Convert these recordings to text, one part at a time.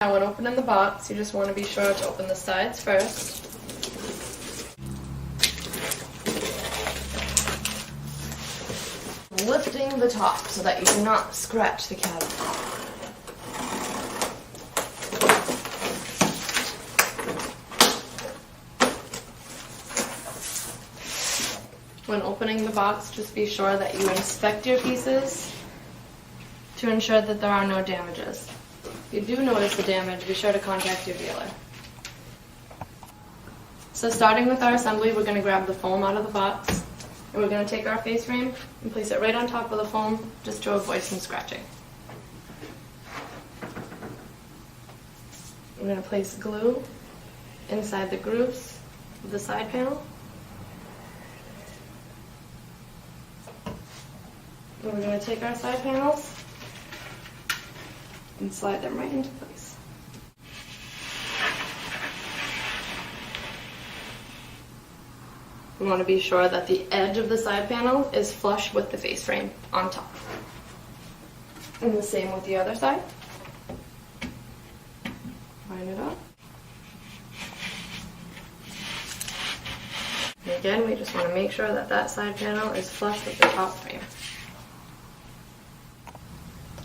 Now when opening the box, you just want to be sure to open the sides first. Lifting the top so that you do not scratch the cabinet. When opening the box, just be sure that you inspect your pieces to ensure that there are no damages. If you do notice the damage, be sure to contact your dealer. So starting with our assembly, we're going to grab the foam out of the box, and we're going to take our face frame and place it right on top of the foam just to avoid some scratching. We're going to place glue inside the grooves of the side panel. And we're going to take our side panels and slide them right into place. We want to be sure that the edge of the side panel is flush with the face frame on top. And the same with the other side. Line it up. And again, we just want to make sure that that side panel is flush with the top frame.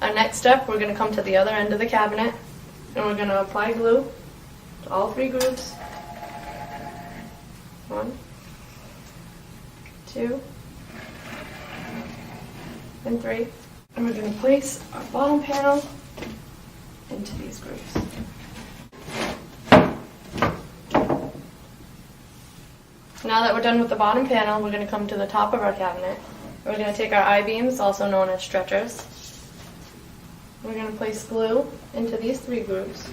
Our next step, we're going to come to the other end of the cabinet, and we're going to apply glue to all three grooves. 1, 2, and 3. And we're going to place our bottom panel into these grooves. Now that we're done with the bottom panel, we're going to come to the top of our cabinet. We're going to take our I-beams, also known as stretchers. We're going to place glue into these three grooves.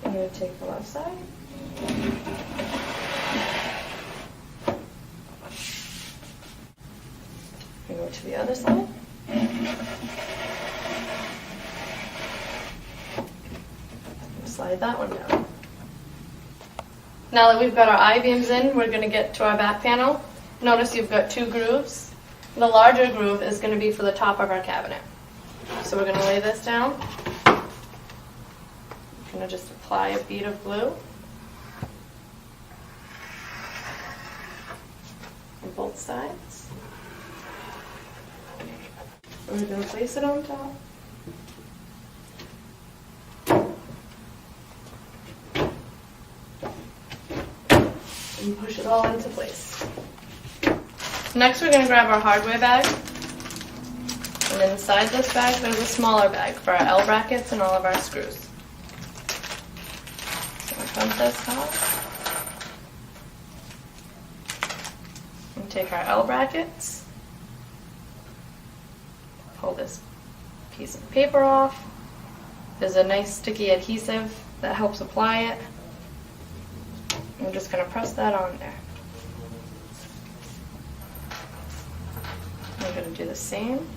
I'm going to take the left side. And go to the other side. Slide that one down. Now that we've got our I-beams in, we're going to get to our back panel. Notice you've got two grooves. The larger groove is going to be for the top of our cabinet. So we're going to lay this down. I'm going to just apply a bead of glue on both sides. And we're going to place it on top. And push it all into place. Next, we're going to grab our hardware bag, and inside this bag there's a smaller bag for our L brackets and all of our screws. So we'll dump this off and take our L brackets, pull this piece of paper off. There's a nice sticky adhesive that helps apply it. I'm just going to press that on there. I'm going to do the same.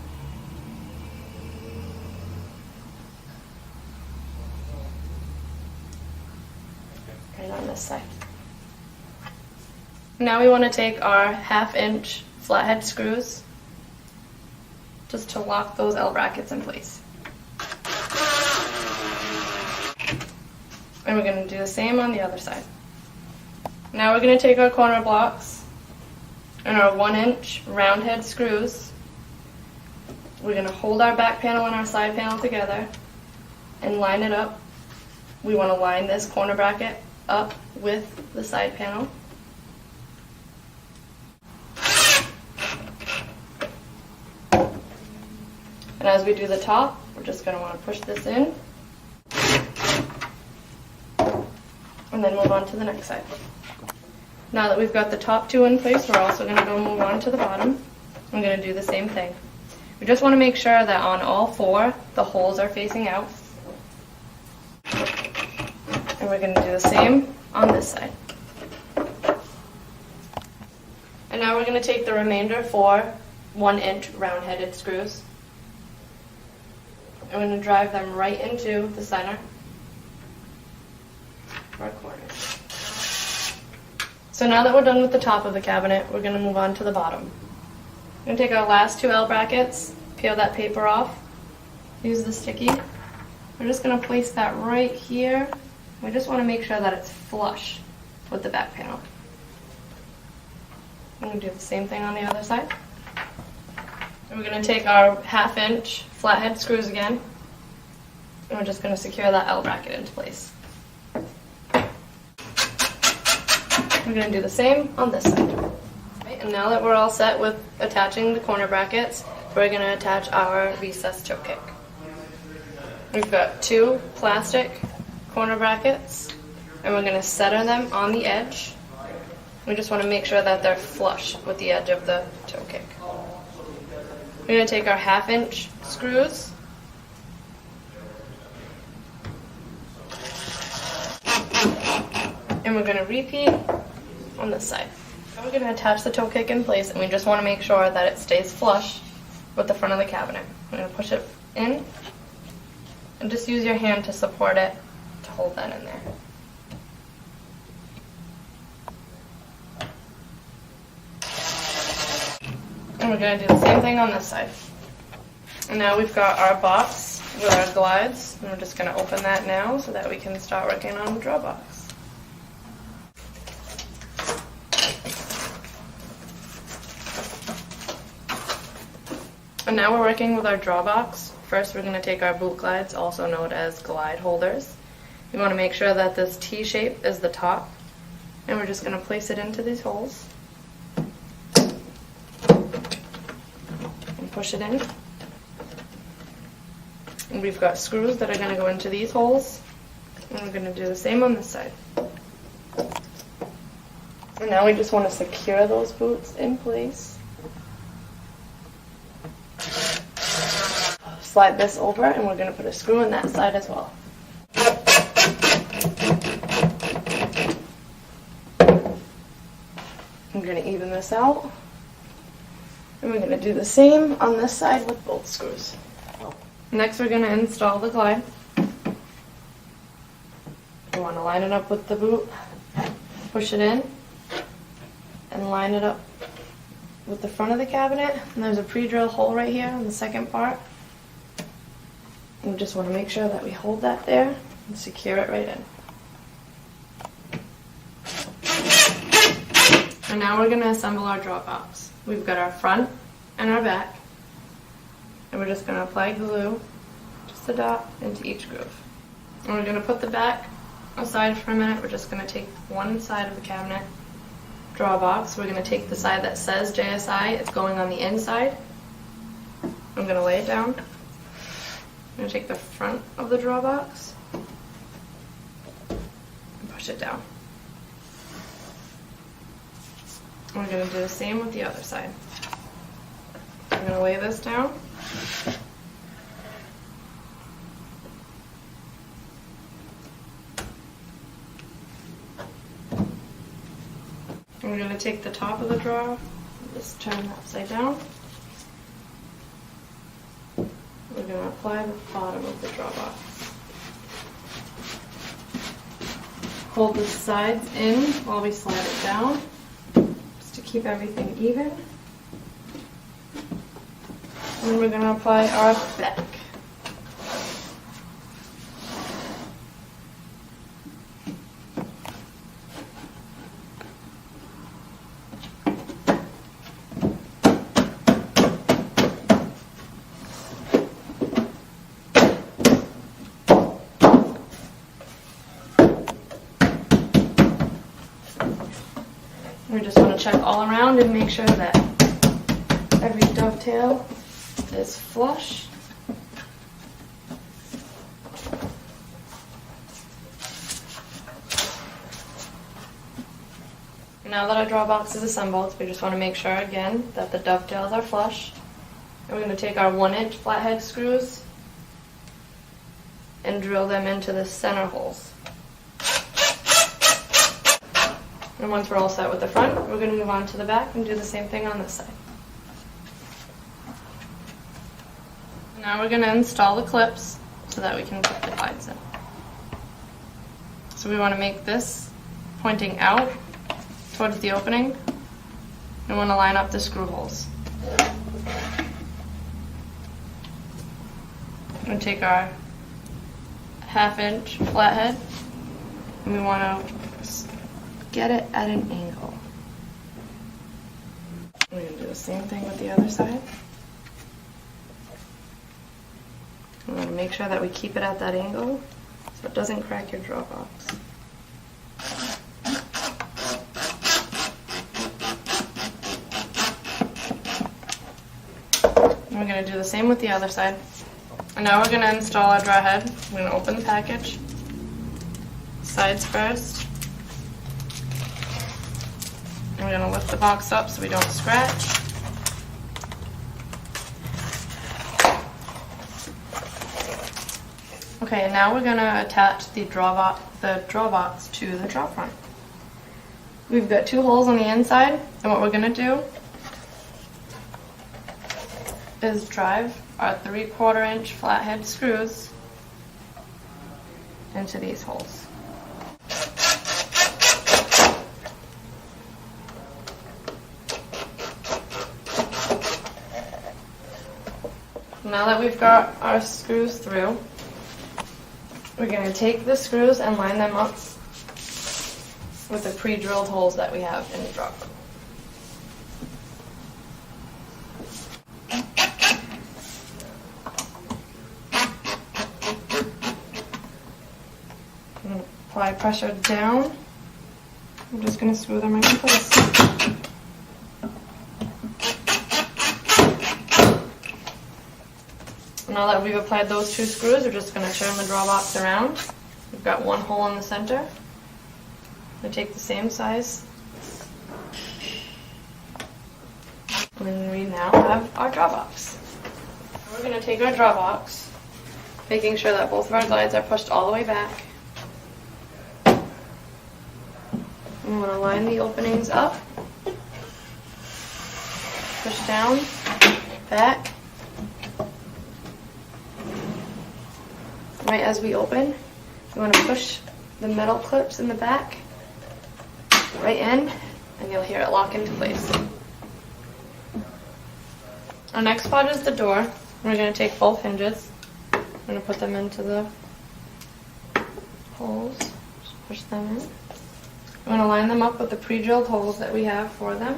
Right on this side. Now we want to take our 1/2-inch flathead screws just to lock those L brackets in place. And we're going to do the same on the other side. Now we're going to take our corner blocks and our 1-inch round head screws. We're going to hold our back panel and our side panel together and line it up. We want to line this corner bracket up with the side panel. And as we do the top, we're just going to want to push this in and then move on to the next side. Now that we've got the top two in place, we're also going to go move on to the bottom. I'm going to do the same thing. We just want to make sure that on all four, the holes are facing out. And we're going to do the same on this side. And now we're going to take the remainder 4 1-inch round-headed screws. I'm going to drive them right into the center of our corners. So now that we're done with the top of the cabinet, we're going to move on to the bottom. We're going to take our last two L brackets, peel that paper off, use the sticky. We're just going to place that right here. We just want to make sure that it's flush with the back panel. I'm going to do the same thing on the other side. And we're going to take our 1/2 inch flathead screws again, and we're just going to secure that L bracket into place. We're going to do the same on this side. Right, and now that we're all set with attaching the corner brackets, we're going to attach our recessed toe kick. We've got 2 plastic corner brackets, and we're going to center them on the edge. We just want to make sure that they're flush with the edge of the toe kick. We're going to take our 1/2 inch screws, and we're going to repeat on this side. Now we're going to attach the toe kick in place, and we just want to make sure that it stays flush with the front of the cabinet. We're going to push it in, and just use your hand to support it to hold that in there. And we're going to do the same thing on this side. And now we've got our box with our glides, and we're just going to open that now so that we can start working on the draw box. And now we're working with our draw box. First we're going to take our boot glides, also known as glide holders. We want to make sure that this T shape is the top, and we're just going to place it into these holes. Push it in. And we've got screws that are going to go into these holes, and we're going to do the same on this side. And now we just want to secure those boots in place. Slide this over, and we're going to put a screw in that side as well. I'm going to even this out. And we're going to do the same on this side with both screws. Next we're going to install the glide. We want to line it up with the boot, push it in, and line it up with the front of the cabinet. And there's a pre-drilled hole right here in the second part. And we just want to make sure that we hold that there and secure it right in. And now we're going to assemble our draw box. We've got our front and our back, and we're just going to apply glue just a dot into each groove. And we're going to put the back aside for a minute. We're just going to take one side of the cabinet draw box. We're going to take the side that says JSI. It's going on the inside. I'm going to lay it down. I'm going to take the front of the draw box and push it down. We're going to do the same with the other side. I'm going to lay this down. And we're going to take the top of the drawer, just turn it upside down. We're going to apply the bottom of the draw box. Hold the sides in while we slide it down, to keep everything even. And we're going to apply our back. We just want to check all around and make sure that every dovetail is flush. Now that our draw box is assembled, we just want to make sure again that the dovetails are flush. And we're going to take our 1-inch flathead screws and drill them into the center holes. And once we're all set with the front, we're going to move on to the back and do the same thing on this side. Now we're going to install the clips so that we can put the glides in. So we want to make this pointing out towards the opening. We want to line up the screw holes. We're going to take our 1/2 inch flathead and we want to get it at an angle. We're going to do the same thing with the other side. We want to make sure that we keep it at that angle so it doesn't crack your draw box. And we're going to do the same with the other side. And now we're going to install our draw head. We're going to open the package, sides first. And we're going to lift the box up so we don't scratch. Okay, and now we're going to attach the draw box to the draw front. We've got 2 holes on the inside, and what we're going to do is drive our 3/4 inch flathead screws into these holes. Now that we've got our screws through, we're going to take the screws and line them up with the pre-drilled holes that we have in the draw front. I'm going to apply pressure down. I'm just going to screw them right in place. Now that we've applied those 2 screws, we're just going to turn the draw box around. We've got 1 hole in the center. I'm going to take the same size. And we now have our draw box. We're going to take our draw box, making sure that both of our glides are pushed all the way back. We want to line the openings up, push down, back. Right as we open, you want to push the metal clips in the back right in, and you'll hear it lock into place. Our next spot is the door. We're going to take both hinges. I'm going to put them into the holes. Just push them in. We want to line them up with the pre-drilled holes that we have for them.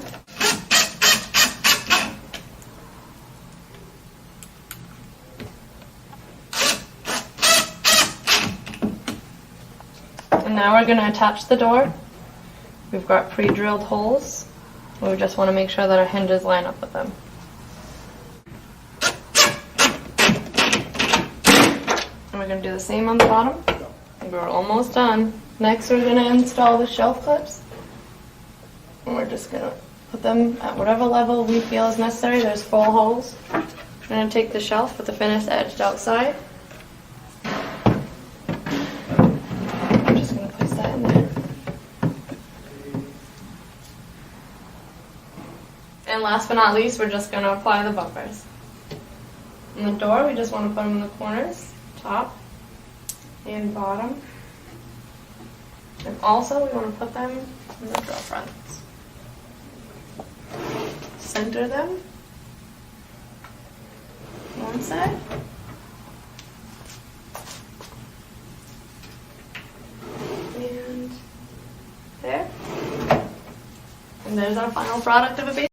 And now we're going to attach the door. We've got pre-drilled holes. We just want to make sure that our hinges line up with them. And we're going to do the same on the bottom. We're almost done. Next we're going to install the shelf clips. And we're just going to put them at whatever level we feel is necessary. There's 4 holes. We're going to take the shelf with the finish edged outside. And last but not least, we're just going to apply the bumpers. In the door, we just want to put them in the corners, top and bottom. And also, we want to put them in the draw fronts. Center them. One side. And there. And there's our final product of a base.